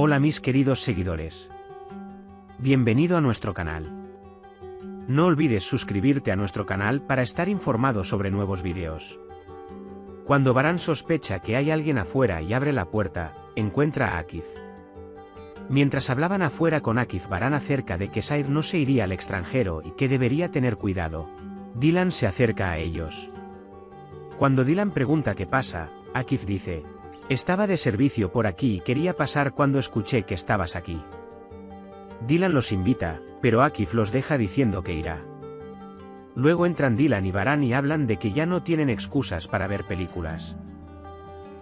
Hola mis queridos seguidores. Bienvenido a nuestro canal. No olvides suscribirte a nuestro canal para estar informado sobre nuevos vídeos. Cuando Varán sospecha que hay alguien afuera y abre la puerta, encuentra a Akif. Mientras hablaban afuera con Akif Varán acerca de que Sair no se iría al extranjero y que debería tener cuidado, Dylan se acerca a ellos. Cuando Dylan pregunta qué pasa, Akif dice: estaba de servicio por aquí y quería pasar cuando escuché que estabas aquí. Dylan los invita, pero Akif los deja diciendo que irá. Luego entran Dylan y Varán y hablan de que ya no tienen excusas para ver películas.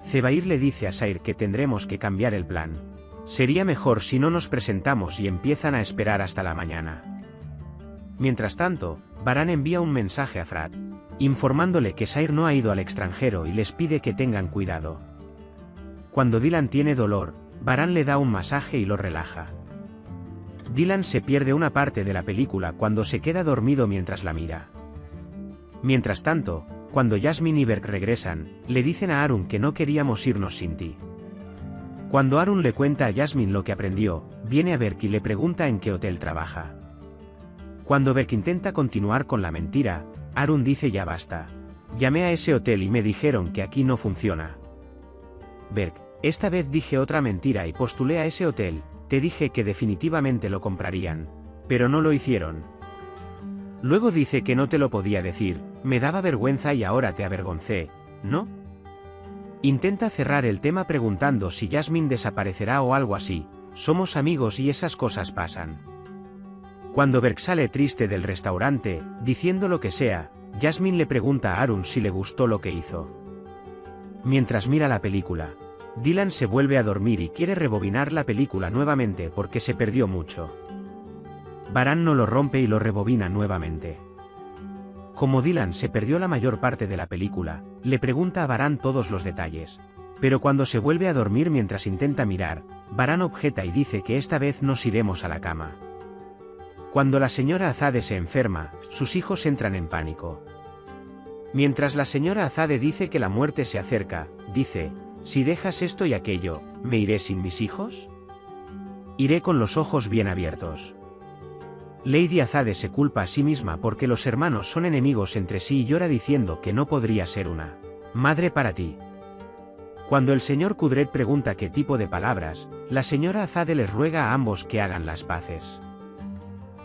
Zebair le dice a Sair que tendremos que cambiar el plan. Sería mejor si no nos presentamos y empiezan a esperar hasta la mañana. Mientras tanto, Varán envía un mensaje a Frat, informándole que Sair no ha ido al extranjero y les pide que tengan cuidado. Cuando Dylan tiene dolor, Varán le da un masaje y lo relaja. Dylan se pierde una parte de la película cuando se queda dormido mientras la mira. Mientras tanto, cuando Jasmine y Berk regresan, le dicen a Arun que no queríamos irnos sin ti. Cuando Arun le cuenta a Jasmine lo que aprendió, viene a Berk y le pregunta en qué hotel trabaja. Cuando Berk intenta continuar con la mentira, Arun dice: ya basta. Llamé a ese hotel y me dijeron que aquí no funciona. Berk: esta vez dije otra mentira y postulé a ese hotel. Te dije que definitivamente lo comprarían, pero no lo hicieron. Luego dice que no te lo podía decir, me daba vergüenza y ahora te avergoncé, ¿no? Intenta cerrar el tema preguntando si Jasmine desaparecerá o algo así. Somos amigos y esas cosas pasan. Cuando Berk sale triste del restaurante, diciendo lo que sea, Jasmine le pregunta a Arun si le gustó lo que hizo. Mientras mira la película, Dylan se vuelve a dormir y quiere rebobinar la película nuevamente porque se perdió mucho. Varán no lo rompe y lo rebobina nuevamente. Como Dylan se perdió la mayor parte de la película, le pregunta a Varán todos los detalles. Pero cuando se vuelve a dormir mientras intenta mirar, Varán objeta y dice que esta vez nos iremos a la cama. Cuando la señora Azade se enferma, sus hijos entran en pánico. Mientras la señora Azade dice que la muerte se acerca, dice: si dejas esto y aquello, ¿me iré sin mis hijos? Iré con los ojos bien abiertos. Lady Azade se culpa a sí misma porque los hermanos son enemigos entre sí y llora diciendo que no podría ser una madre para ti. Cuando el señor Kudret pregunta qué tipo de palabras, la señora Azade les ruega a ambos que hagan las paces.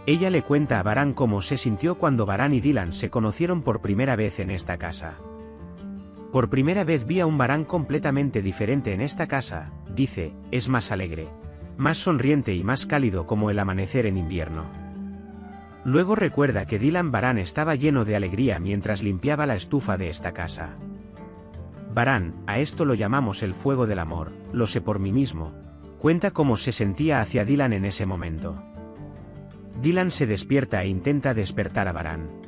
Ella le cuenta a Varán cómo se sintió cuando Varán y Dylan se conocieron por primera vez en esta casa. Por primera vez vi a un Varán completamente diferente en esta casa, dice, es más alegre, más sonriente y más cálido como el amanecer en invierno. Luego recuerda que Dylan Varán estaba lleno de alegría mientras limpiaba la estufa de esta casa. Varán: a esto lo llamamos el fuego del amor, lo sé por mí mismo. Cuenta cómo se sentía hacia Dylan en ese momento. Dylan se despierta e intenta despertar a Varán.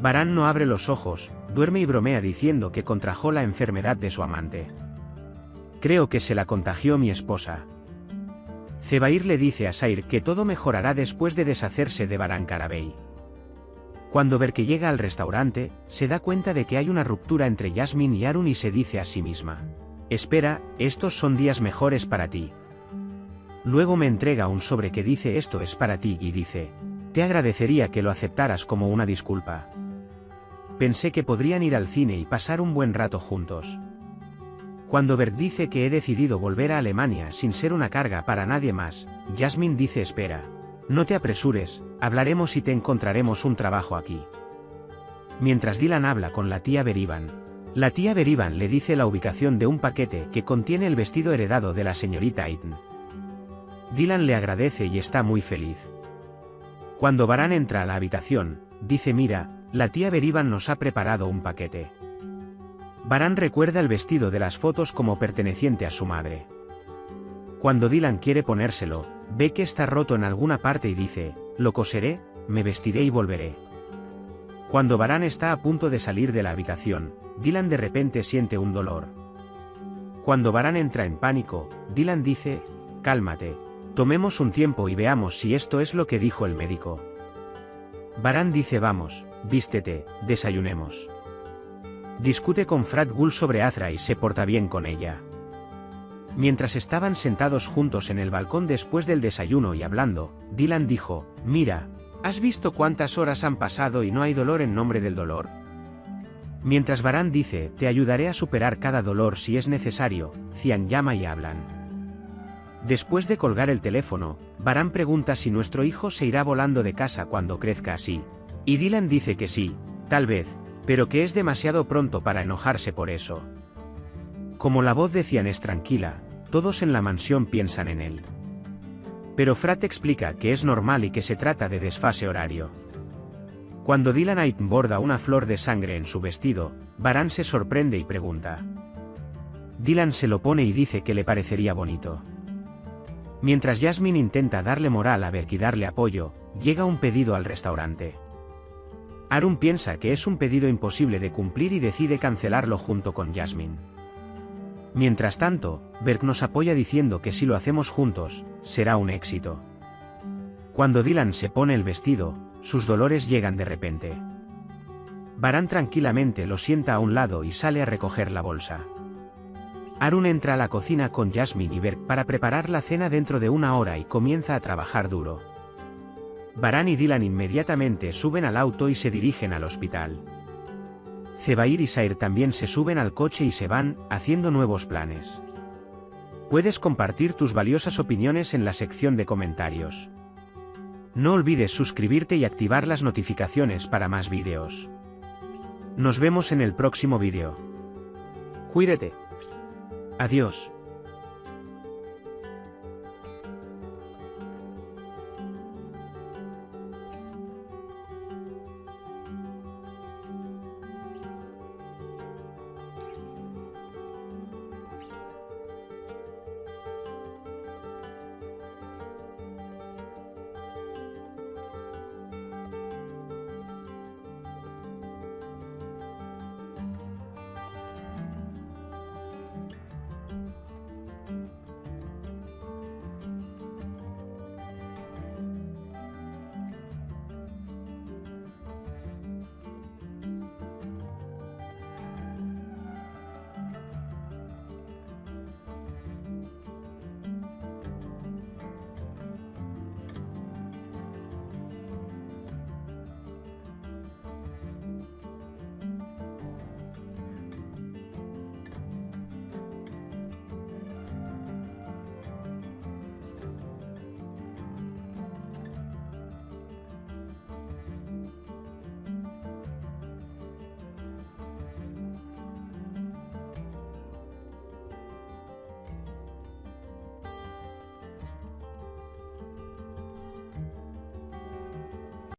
Varán no abre los ojos, duerme y bromea diciendo que contrajo la enfermedad de su amante. Creo que se la contagió mi esposa. Zebair le dice a Sair que todo mejorará después de deshacerse de Varán Karabey. Cuando Berk llega al restaurante, se da cuenta de que hay una ruptura entre Jasmine y Arun y se dice a sí misma: espera, estos son días mejores para ti. Luego me entrega un sobre que dice: esto es para ti, y dice: te agradecería que lo aceptaras como una disculpa. Pensé que podrían ir al cine y pasar un buen rato juntos. Cuando Berk dice que he decidido volver a Alemania sin ser una carga para nadie más, Jasmine dice: espera, no te apresures, hablaremos y te encontraremos un trabajo aquí. Mientras Dylan habla con la tía Berivan, la tía Berivan le dice la ubicación de un paquete que contiene el vestido heredado de la señorita Eaton. Dylan le agradece y está muy feliz. Cuando Varán entra a la habitación, dice: mira, la tía Berivan nos ha preparado un paquete. Varán recuerda el vestido de las fotos como perteneciente a su madre. Cuando Dylan quiere ponérselo, ve que está roto en alguna parte y dice: lo coseré, me vestiré y volveré. Cuando Varán está a punto de salir de la habitación, Dylan de repente siente un dolor. Cuando Varán entra en pánico, Dylan dice: cálmate, tomemos un tiempo y veamos si esto es lo que dijo el médico. Varán dice: vamos, vístete, desayunemos. Discute con Frat Gul sobre Azra y se porta bien con ella. Mientras estaban sentados juntos en el balcón después del desayuno y hablando, Dylan dijo, «Mira, ¿has visto cuántas horas han pasado y no hay dolor en nombre del dolor?» Mientras Baran dice, «Te ayudaré a superar cada dolor si es necesario», Cian llama y hablan. Después de colgar el teléfono, Baran pregunta si nuestro hijo se irá volando de casa cuando crezca así. Y Dylan dice que sí, tal vez, pero que es demasiado pronto para enojarse por eso. Como la voz de Cian es tranquila, todos en la mansión piensan en él. Pero Frat explica que es normal y que se trata de desfase horario. Cuando Dylan borda una flor de sangre en su vestido, Baran se sorprende y pregunta. Dylan se lo pone y dice que le parecería bonito. Mientras Jasmine intenta darle moral a Berk y darle apoyo, llega un pedido al restaurante. Arun piensa que es un pedido imposible de cumplir y decide cancelarlo junto con Jasmine. Mientras tanto, Berk nos apoya diciendo que si lo hacemos juntos, será un éxito. Cuando Dylan se pone el vestido, sus dolores llegan de repente. Baran tranquilamente lo sienta a un lado y sale a recoger la bolsa. Arun entra a la cocina con Jasmine y Berk para preparar la cena dentro de 1 hora y comienza a trabajar duro. Baran y Dylan inmediatamente suben al auto y se dirigen al hospital. Zebair y Sair también se suben al coche y se van, haciendo nuevos planes. Puedes compartir tus valiosas opiniones en la sección de comentarios. No olvides suscribirte y activar las notificaciones para más vídeos. Nos vemos en el próximo vídeo. Cuídate. Adiós.